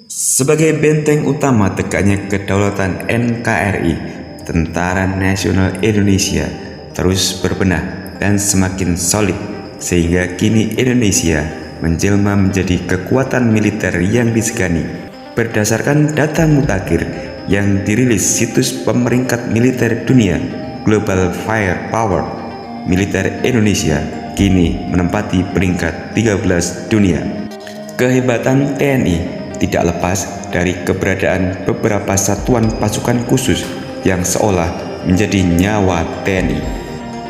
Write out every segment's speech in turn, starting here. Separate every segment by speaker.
Speaker 1: Sebagai benteng utama tegaknya kedaulatan NKRI, Tentara Nasional Indonesia terus berbenah dan semakin solid, sehingga kini Indonesia menjelma menjadi kekuatan militer yang disegani. Berdasarkan data mutakhir yang dirilis situs pemeringkat militer dunia Global Firepower, militer Indonesia kini menempati peringkat 13 dunia. Kehebatan TNI tidak lepas dari keberadaan beberapa satuan pasukan khusus yang seolah menjadi nyawa TNI.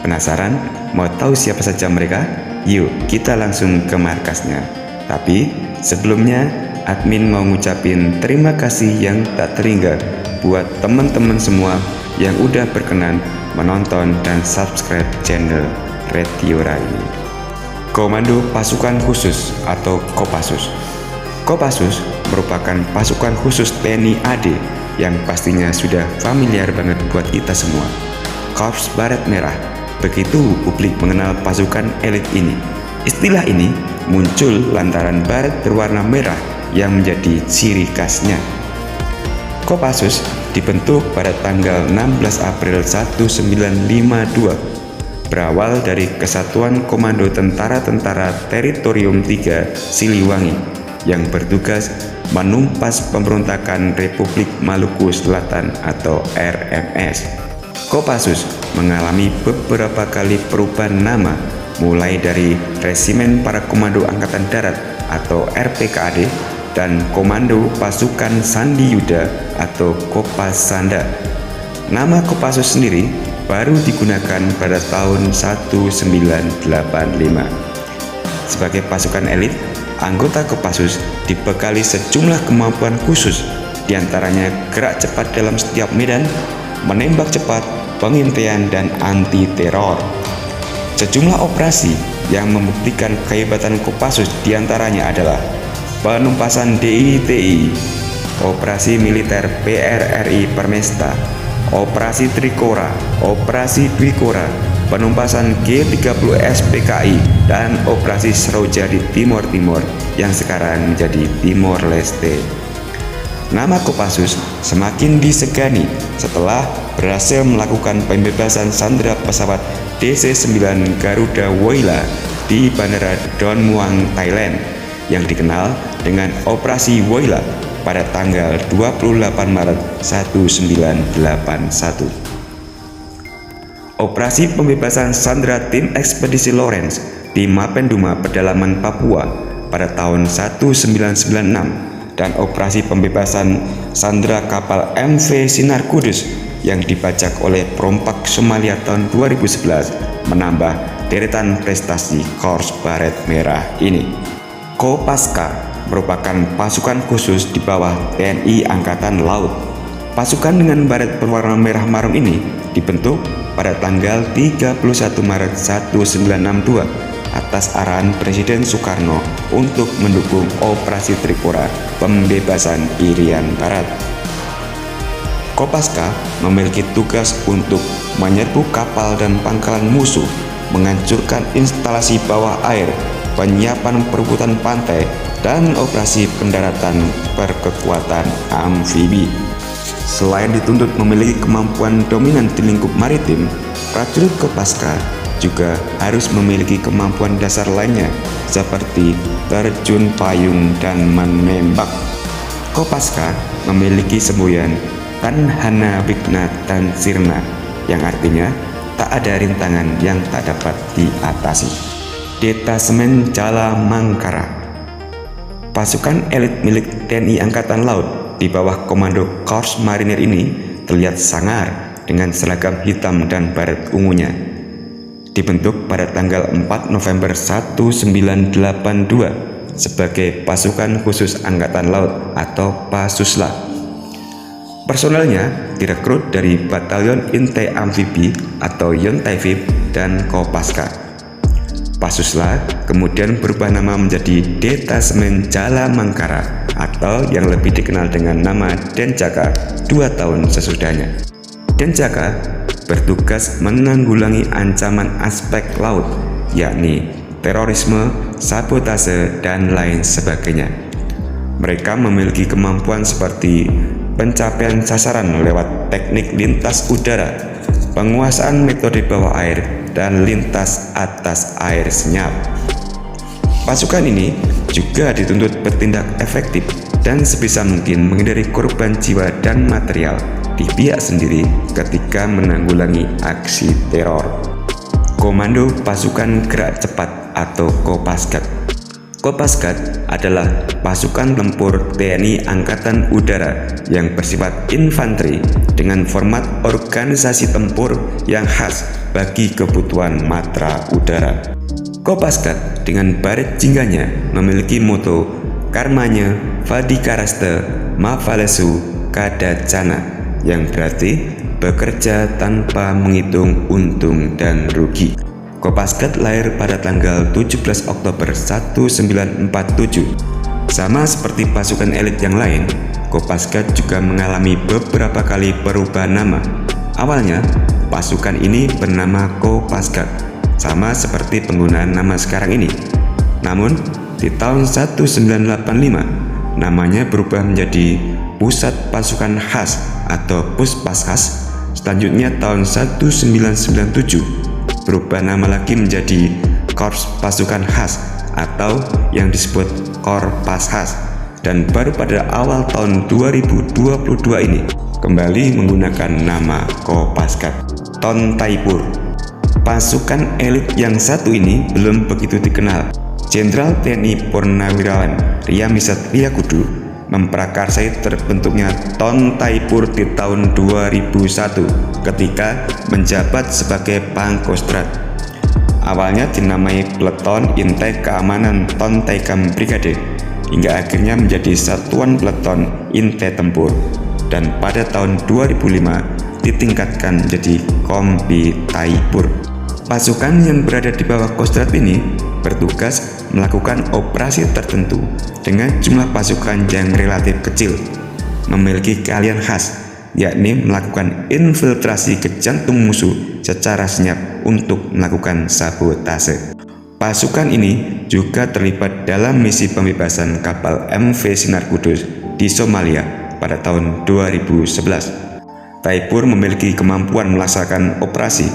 Speaker 1: Penasaran mau tahu siapa saja mereka? Yuk kita langsung ke markasnya. Tapi sebelumnya admin mau ngucapin terima kasih yang tak terhingga buat teman-teman semua yang udah berkenan menonton dan subscribe channel Retiora ini. Komando Pasukan Khusus atau Kopassus. Kopassus merupakan pasukan khusus TNI AD yang pastinya sudah familiar banget buat kita semua. Korps Baret Merah, begitu publik mengenal pasukan elit ini. Istilah ini muncul lantaran baret berwarna merah yang menjadi ciri khasnya. Kopassus dibentuk pada tanggal 16 April 1952. Berawal dari Kesatuan Komando Tentara-Tentara Teritorium 3 Siliwangi yang bertugas menumpas pemberontakan Republik Maluku Selatan atau RMS. Kopassus mengalami beberapa kali perubahan nama, mulai dari Resimen Para Komando Angkatan Darat atau RPKAD dan Komando Pasukan Sandi Yuda atau Kopasanda. Nama Kopassus sendiri baru digunakan pada tahun 1985. Sebagai pasukan elit, anggota Kopassus dibekali sejumlah kemampuan khusus, diantaranya gerak cepat dalam setiap medan, menembak cepat, pengintaian, dan anti-teror. Sejumlah operasi yang membuktikan kehebatan Kopassus diantaranya adalah penumpasan DITI, Operasi Militer PRRI Permesta, Operasi Trikora, Operasi Dwikora, penumpasan G30 SPKI, dan Operasi Seroja di Timor Timur yang sekarang menjadi Timor Leste. Nama Kopassus semakin disegani setelah berhasil melakukan pembebasan sandera pesawat DC-9 Garuda Woyla di Bandara Don Muang, Thailand, yang dikenal dengan Operasi Woyla pada tanggal 28 Maret 1981. Operasi pembebasan sandera tim ekspedisi Lawrence di Mapenduma, pedalaman Papua pada tahun 1996 dan operasi pembebasan sandera kapal MV Sinar Kudus yang dibajak oleh perompak Somalia tahun 2011 menambah deretan prestasi Korps Baret Merah ini. Kopaska merupakan pasukan khusus di bawah TNI Angkatan Laut. Pasukan dengan baret berwarna merah marun ini dibentuk pada tanggal 31 Maret 1962 atas arahan Presiden Soekarno untuk mendukung Operasi Trikora pembebasan Irian Barat. Kopaska memiliki tugas untuk menyerbu kapal dan pangkalan musuh, menghancurkan instalasi bawah air, penyiapan perebutan pantai, dan operasi pendaratan berkekuatan amfibi. Selain dituntut memiliki kemampuan dominan di lingkup maritim, prajurit Kopaska juga harus memiliki kemampuan dasar lainnya seperti terjun payung dan menembak. Kopaska memiliki semboyan Tanhana Wigna dan Sirna, yang artinya tak ada rintangan yang tak dapat diatasi. Detasemen Jala Mangkara, pasukan elit milik TNI Angkatan Laut di bawah komando Korps Marinir ini terlihat sangar dengan seragam hitam dan baret ungunya. Dibentuk pada tanggal 4 November 1982 sebagai pasukan khusus Angkatan Laut atau Pasusla. Personelnya direkrut dari Batalion Intai Amfibi atau Yontaifib dan Kopaska. Pasusla kemudian berubah nama menjadi Detasemen Jala Mangkara atau yang lebih dikenal dengan nama Denjaka 2 tahun sesudahnya. Denjaka bertugas menanggulangi ancaman aspek laut, yakni terorisme, sabotase, dan lain sebagainya. Mereka memiliki kemampuan seperti pencapaian sasaran lewat teknik lintas udara, penguasaan metode bawah air, dan lintas atas air senyap. Pasukan ini juga dituntut bertindak efektif dan sebisa mungkin menghindari korban jiwa dan material di pihak sendiri ketika menanggulangi aksi teror. Komando Pasukan Gerak Cepat atau Kopasgat. Kopasgat adalah pasukan tempur TNI Angkatan Udara yang bersifat infanteri dengan format organisasi tempur yang khas bagi kebutuhan matra udara. Kopasgat dengan baret jingganya memiliki moto Karmanya Vadikaraste Mavalesu Kadacana yang berarti bekerja tanpa menghitung untung dan rugi. Kopasgat lahir pada tanggal 17 Oktober 1947. Sama seperti pasukan elit yang lain, Kopasgat juga mengalami beberapa kali perubahan nama. Awalnya, pasukan ini bernama Kopasgat, sama seperti penggunaan nama sekarang ini. Namun, di tahun 1985, namanya berubah menjadi Pusat Pasukan Khas atau Puspaskas. Selanjutnya tahun 1997 berubah nama lagi menjadi Korps Pasukan Khas atau yang disebut Korpaskhas, dan baru pada awal tahun 2022 ini kembali menggunakan nama Kopasgat. Tontaipur. Pasukan elit yang satu ini belum begitu dikenal. Jenderal TNI Purnawirawan Riyamisat Riyakudu memprakarsai terbentuknya Tontaipur di tahun 2001 ketika menjabat sebagai Pangkostrat. Awalnya dinamai Peleton Intai Keamanan Tontaikam Brigade hingga akhirnya menjadi Satuan Peleton Intai Tempur, dan pada tahun 2005 ditingkatkan menjadi Kompi Taipur. Pasukan yang berada di bawah Kostrat ini bertugas melakukan operasi tertentu dengan jumlah pasukan yang relatif kecil, memiliki keahlian khas, yakni melakukan infiltrasi ke jantung musuh secara senyap untuk melakukan sabotase. Pasukan ini juga terlibat dalam misi pembebasan kapal MV Sinar Kudus di Somalia pada tahun 2011. Taipur memiliki kemampuan melaksanakan operasi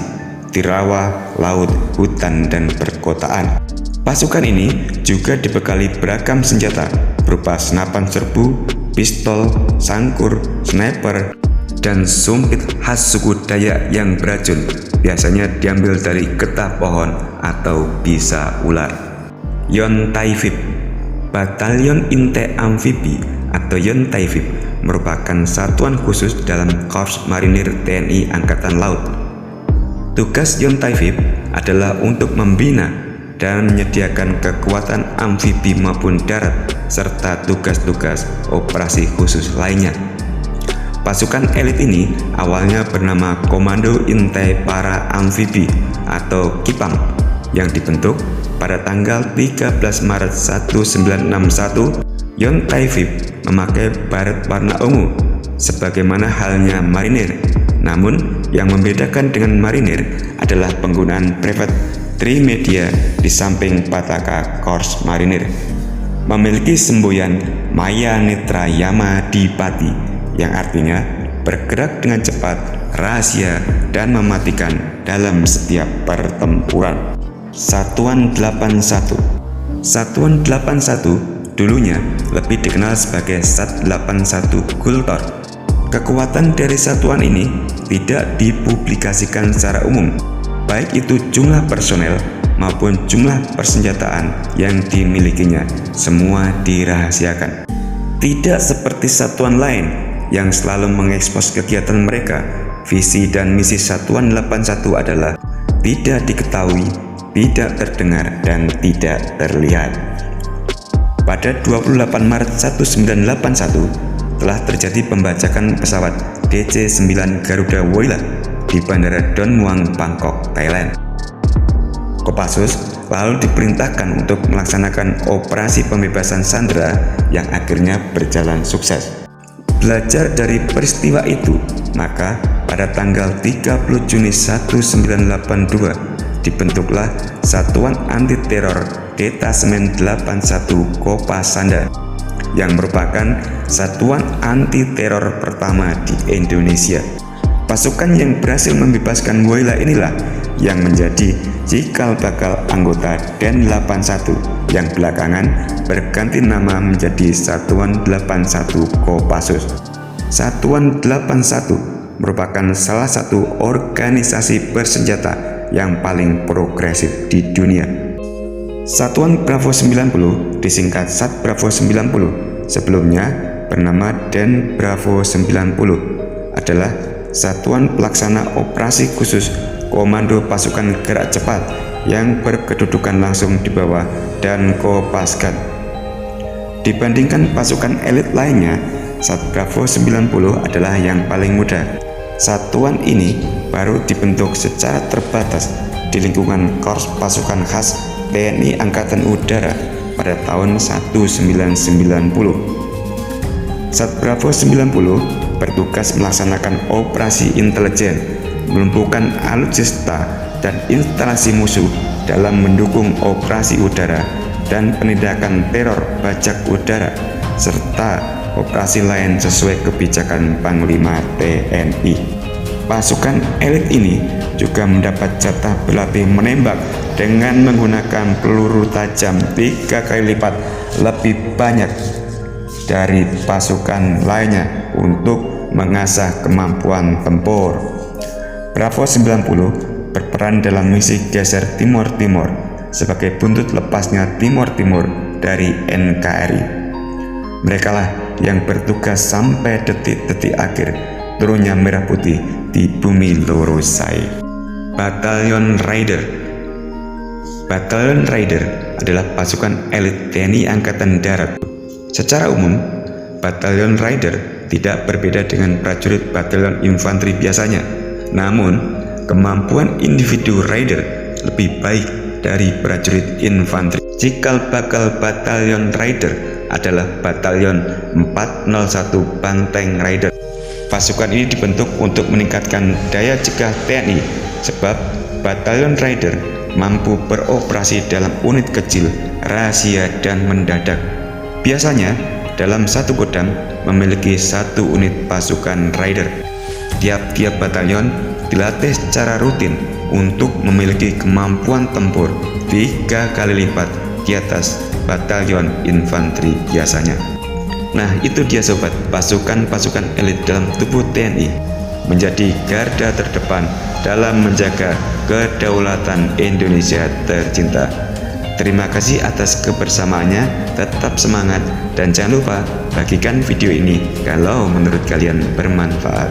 Speaker 1: di rawa, laut, hutan, dan perkotaan. Pasukan ini juga dibekali beragam senjata berupa senapan serbu, pistol, sangkur, sniper, dan sumpit khas suku Dayak yang beracun, biasanya diambil dari getah pohon atau bisa ular. Yontaifib. Batalion Intai Amfibi atau Yontaifib merupakan satuan khusus dalam Korps Marinir TNI Angkatan Laut. Tugas Yontaifib adalah untuk membina dan menyediakan kekuatan amfibi maupun darat serta tugas-tugas operasi khusus lainnya. Pasukan elit ini awalnya bernama Komando Intai Para Amfibi atau KIPAM yang dibentuk pada tanggal 13 Maret 1961. Yontaifib memakai baret warna ungu sebagaimana halnya marinir. Namun, yang membedakan dengan marinir adalah penggunaan brevet Trimedia di samping Pataka Korps Marinir. Memiliki semboyan Maya Netra Yama Dipati, yang artinya bergerak dengan cepat, rahasia, dan mematikan dalam setiap pertempuran. Satuan 81. Satuan 81 dulunya lebih dikenal sebagai Sat 81 Gultor. Kekuatan dari satuan ini tidak dipublikasikan secara umum, baik itu jumlah personel maupun jumlah persenjataan yang dimilikinya, semua dirahasiakan. Tidak seperti satuan lain yang selalu mengekspos kegiatan mereka, visi dan misi Satuan 81 adalah tidak diketahui, tidak terdengar, dan tidak terlihat. Pada 28 Maret 1981, telah terjadi pembajakan pesawat DC-9 Garuda Woyla di Bandara Don Muang, Bangkok, Thailand. Kopassus lalu diperintahkan untuk melaksanakan operasi pembebasan sandera yang akhirnya berjalan sukses. Belajar dari peristiwa itu, maka pada tanggal 30 Juni 1982 dibentuklah Satuan Anti Teror Detasemen 81 Kopasanda. yang merupakan satuan anti teror pertama di Indonesia. Pasukan yang berhasil membebaskan Woyla inilah yang menjadi cikal bakal anggota Den 81 yang belakangan berganti nama menjadi Satuan 81 Kopassus. Satuan 81 merupakan salah satu organisasi bersenjata yang paling progresif di dunia. Satuan Bravo 90 disingkat Sat Bravo 90, sebelumnya bernama Den Bravo 90, adalah satuan pelaksana operasi khusus Komando Pasukan Gerak Cepat yang berkedudukan langsung di bawah Dan Kopasgat. Dibandingkan pasukan elit lainnya, Sat Bravo 90 adalah yang paling muda. Satuan ini baru dibentuk secara terbatas di lingkungan Korps Pasukan Khas TNI Angkatan Udara pada tahun 1990. Sat Bravo 90 bertugas melaksanakan operasi intelijen, melumpuhkan alutsista dan instalasi musuh dalam mendukung operasi udara dan penindakan teror bajak udara, serta operasi lain sesuai kebijakan Panglima TNI. Pasukan elit ini juga mendapat jatah berlatih menembak dengan menggunakan peluru tajam 3 kali lipat lebih banyak dari pasukan lainnya untuk mengasah kemampuan tempur. Bravo 90 berperan dalam misi geser Timor Timur sebagai buntut lepasnya Timor Timur dari NKRI. Merekalah yang bertugas sampai detik-detik akhir turunnya merah putih di bumi Lorosai. Batalion Raider. Batalion Raider adalah pasukan elit TNI Angkatan Darat. Secara umum, Batalion Raider tidak berbeda dengan prajurit batalion infanteri biasanya. Namun, kemampuan individu Raider lebih baik dari prajurit infanteri. Cikal bakal Batalion Raider adalah Batalion 401 Banteng Raider. Pasukan ini dibentuk untuk meningkatkan daya cegah TNI sebab Batalion Raider mampu beroperasi dalam unit kecil, rahasia, dan mendadak. Biasanya, dalam satu Kodam memiliki satu unit pasukan Raider. Tiap-tiap batalion dilatih secara rutin untuk memiliki kemampuan tempur 3 kali lipat di atas batalion infanteri biasanya. Nah, itu dia sobat, pasukan-pasukan elit dalam tubuh TNI menjadi garda terdepan dalam menjaga kedaulatan Indonesia tercinta. Terima kasih atas kebersamaannya, tetap semangat, dan jangan lupa bagikan video ini kalau menurut kalian bermanfaat.